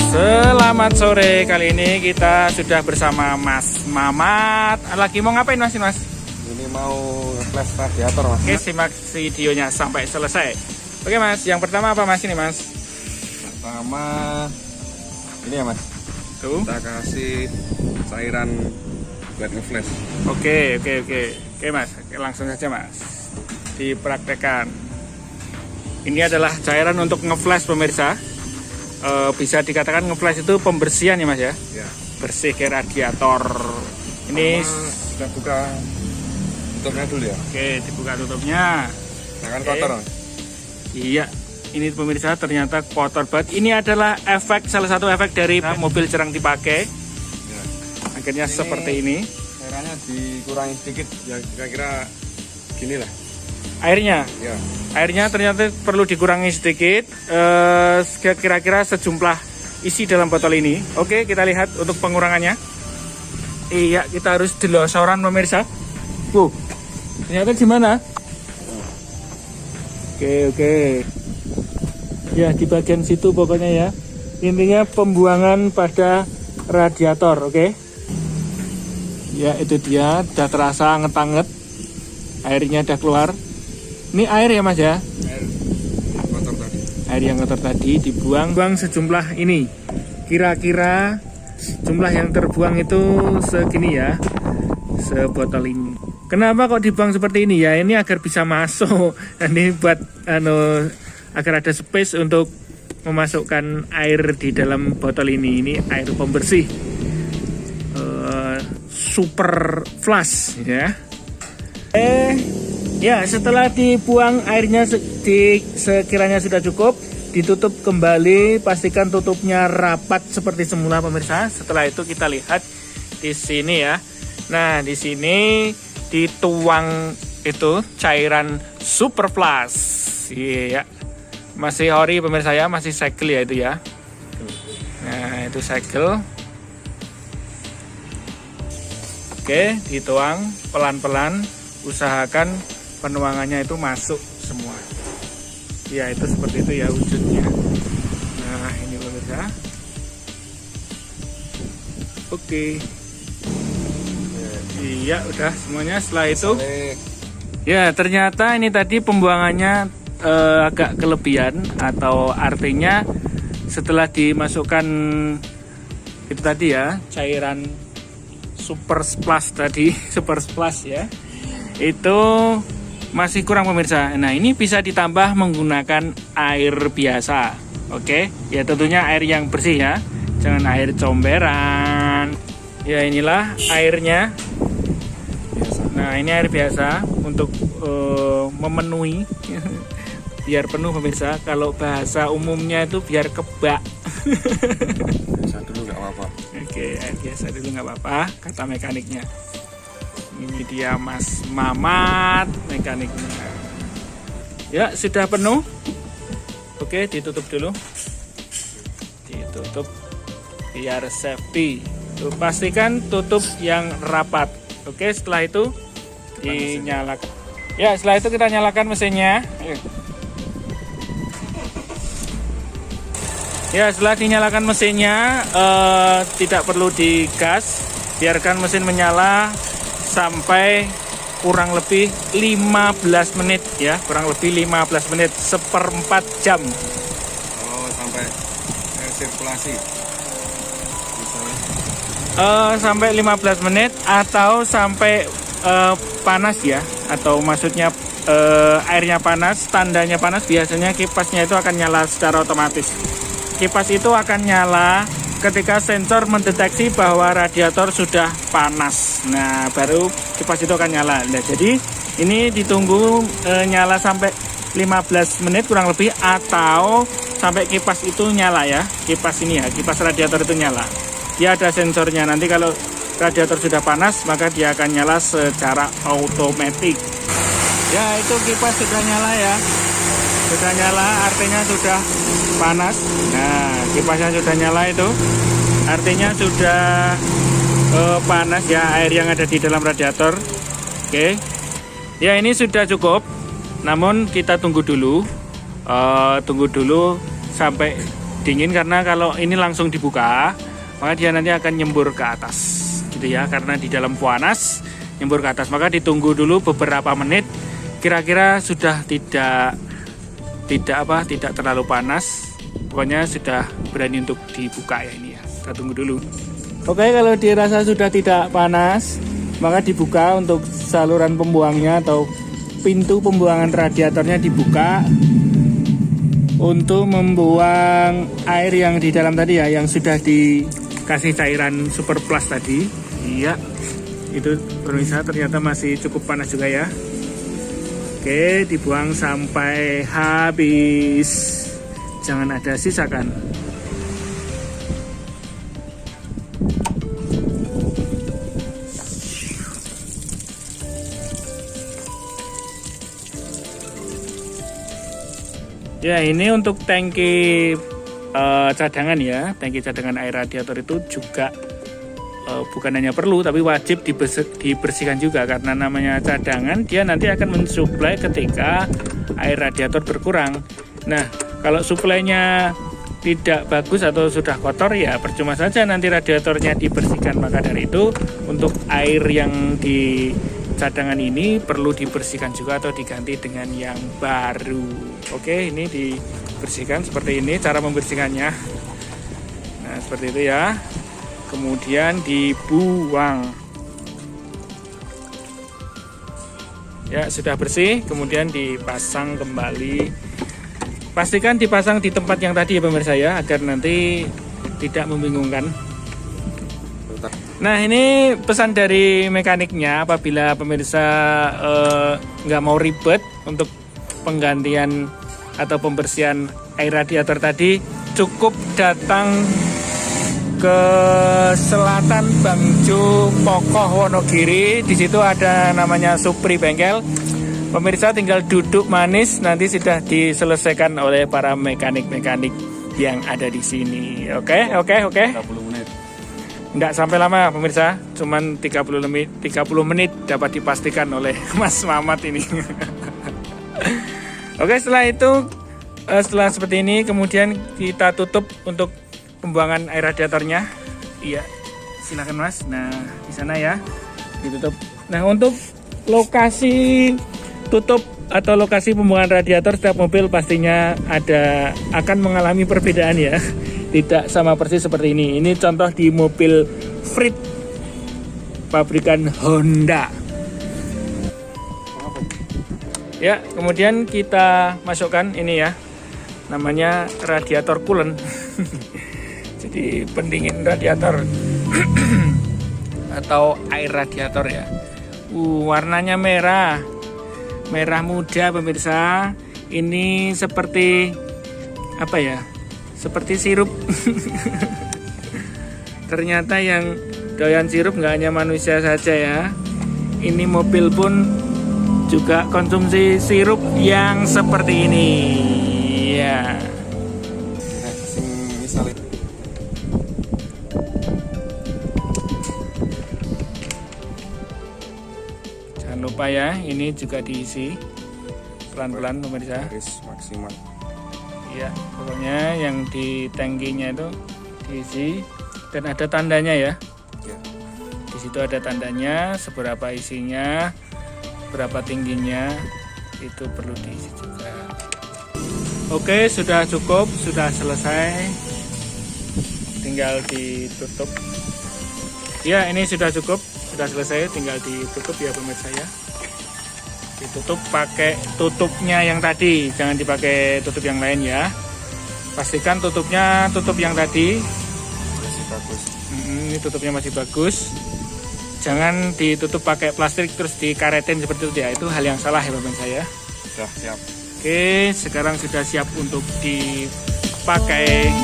Selamat sore, kali ini kita sudah bersama Mas Mamat. Lagi mau ngapain Mas? Ini mau flash radiator Mas. Oke, simak videonya sampai selesai. Oke Mas, yang pertama apa Mas ini Mas? Pertama ini ya Mas. Tuh. Kita kasih cairan buat ngeflash. Oke Mas, langsung saja Mas. Dipraktekkan. Ini adalah cairan untuk ngeflash pemirsa. Bisa dikatakan ngeflash itu pembersihan ya Mas ya? Ya. Bersih ke radiator. Ini sudah buka tutupnya dulu ya. Oke, dibuka tutupnya. Jangan kotor Mas. Iya, ini pemirsa ternyata kotor banget. Ini adalah salah satu efek dari mobil jarang dipakai. Ya. Akhirnya Ini seperti ini. Cairannya dikurangi sedikit ya, kira-kira gini lah. Airnya ternyata perlu dikurangi sedikit, kira-kira sejumlah isi dalam botol ini. Oke, kita lihat untuk pengurangannya. Iya, kita harus delosoran pemirsa. Ternyata gimana? Oke. Ya, di bagian situ pokoknya ya. Intinya pembuangan pada radiator, oke? Ya, itu dia, udah terasa anget-anget. Airnya udah keluar. Ini air ya Mas ya? Air kotor tadi. Air yang kotor tadi dibuang sejumlah ini. Kira-kira jumlah yang terbuang itu segini ya. Sebotol ini. Kenapa kok dibuang seperti ini ya? Ini agar bisa masuk. Ini buat agar ada space untuk memasukkan air di dalam botol ini. Ini air pembersih super flush ya. Ya, setelah dibuang airnya sekiranya sudah cukup, ditutup kembali, pastikan tutupnya rapat seperti semula pemirsa. Setelah itu kita lihat di sini ya. Nah, di sini dituang itu cairan super flush. Iya. Masih ori pemirsa ya, masih segel ya itu ya. Nah, itu segel. Oke, dituang pelan-pelan, usahakan penuangannya itu masuk semua. Ya, itu seperti itu ya wujudnya. Nah, ini pemirsa. Oke. Iya, udah semuanya. Setelah itu ya, ternyata ini tadi pembuangannya agak kelebihan, atau artinya setelah dimasukkan itu tadi ya, cairan super splash tadi, super splash ya. Itu masih kurang pemirsa. Nah, ini bisa ditambah menggunakan air biasa. Oke, ya tentunya air yang bersih ya, jangan air comberan. Ya, inilah airnya. Nah, ini air biasa untuk memenuhi biar penuh pemirsa. Kalau bahasa umumnya itu biar kebak. Biasa dulu nggak apa-apa. Oke, air biasa dulu nggak apa-apa, kata mekaniknya. Ini dia Mas Mamat mekaniknya. Ya, sudah penuh. Oke, ditutup dulu. Ditutup biar safety. Tuh, pastikan tutup yang rapat. Oke, setelah itu dinyalakan. Ya, setelah itu kita nyalakan mesinnya. Ya, setelah dinyalakan mesinnya, tidak perlu digas. Biarkan mesin menyala sampai kurang lebih 15 menit ya, kurang lebih 15 menit, 1/4 jam. Oh, sampai sirkulasi. Sampai 15 menit atau sampai panas ya, atau maksudnya airnya panas, tandanya panas, biasanya kipasnya itu akan nyala secara otomatis. Kipas itu akan nyala ketika sensor mendeteksi bahwa radiator sudah panas. Nah, baru kipas itu akan nyala. Nah, jadi ini ditunggu nyala sampai 15 menit kurang lebih, atau sampai kipas itu nyala ya. Kipas ini ya, kipas radiator itu nyala. Dia ada sensornya. Nanti kalau radiator sudah panas, maka dia akan nyala secara otomatis. Ya, itu kipas sudah nyala ya. Sudah nyala artinya sudah panas. Nah, kipasnya sudah nyala itu artinya sudah panas ya air yang ada di dalam radiator. Oke. Ya, ini sudah cukup. Namun kita tunggu dulu sampai dingin, karena kalau ini langsung dibuka maka dia nanti akan nyembur ke atas gitu ya, karena di dalam panas nyembur ke atas. Maka ditunggu dulu beberapa menit, kira-kira sudah tidak terlalu panas, pokoknya sudah berani untuk dibuka ya ini ya. Kita tunggu dulu. Oke, kalau dirasa sudah tidak panas maka dibuka untuk saluran pembuangnya atau pintu pembuangan radiatornya dibuka untuk membuang air yang di dalam tadi ya, yang sudah dikasih cairan Super Plus tadi. Iya, itu pemirsa ternyata masih cukup panas juga ya. Oke, dibuang sampai habis, jangan ada sisakan. Ya, ini untuk tangki cadangan ya. Tangki cadangan air radiator itu juga bukan hanya perlu, tapi wajib dibersihkan juga, karena namanya cadangan, dia nanti akan mensuplai ketika air radiator berkurang. Nah, kalau suplainya tidak bagus atau sudah kotor ya percuma saja nanti radiatornya dibersihkan. Maka dari itu untuk air yang di cadangan ini perlu dibersihkan juga atau diganti dengan yang baru. Oke, ini dibersihkan seperti ini cara membersihkannya. Nah, seperti itu ya. Kemudian dibuang. Ya, sudah bersih, kemudian dipasang kembali. Pastikan dipasang di tempat yang tadi ya pemirsa ya, agar nanti tidak membingungkan. Nah, ini pesan dari mekaniknya, apabila pemirsa nggak mau ribet untuk penggantian atau pembersihan air radiator tadi, cukup datang ke selatan Bangjo Pokoh Wonogiri. Di situ ada namanya Supri Bengkel. Pemirsa tinggal duduk manis, nanti sudah diselesaikan oleh para mekanik-mekanik yang ada di sini. Oke. 30 menit. Nggak sampai lama pemirsa, cuman 30 menit dapat dipastikan oleh Mas Mamat ini. Oke, setelah itu, setelah seperti ini, kemudian kita tutup untuk pembuangan air radiatornya. Iya, silakan Mas. Nah, di sana ya, ditutup. Nah, untuk lokasi tutup atau lokasi pembuangan radiator setiap mobil pastinya akan mengalami perbedaan ya. Tidak sama persis seperti ini. Ini contoh di mobil Freed pabrikan Honda. Ya, kemudian kita masukkan ini ya, namanya radiator coolant. Jadi pendingin radiator atau air radiator ya. Warnanya merah muda pemirsa. Ini seperti apa ya? Seperti sirup. Ternyata yang doyan sirup nggak hanya manusia saja ya. Ini mobil pun juga konsumsi sirup yang seperti ini ya. Jangan lupa ya, ini juga diisi pelan-pelan pemirsa. Garis maksimal. Ya, pokoknya yang di tangkinya itu diisi dan ada tandanya ya. Ya. Di situ ada tandanya seberapa isinya, berapa tingginya, itu perlu diisi juga. Oke, sudah cukup, sudah selesai. Tinggal ditutup. Ya, ini sudah cukup, sudah selesai, tinggal ditutup ya pemirsa ya. Ditutup pakai tutupnya yang tadi, jangan dipakai tutup yang lain ya. Pastikan tutupnya tutup yang tadi. Masih bagus. Ini tutupnya masih bagus. Jangan ditutup pakai plastik terus dikaretin seperti itu ya. Itu hal yang salah ya pemirsa ya. Sudah siap. Oke, sekarang sudah siap untuk dipakai.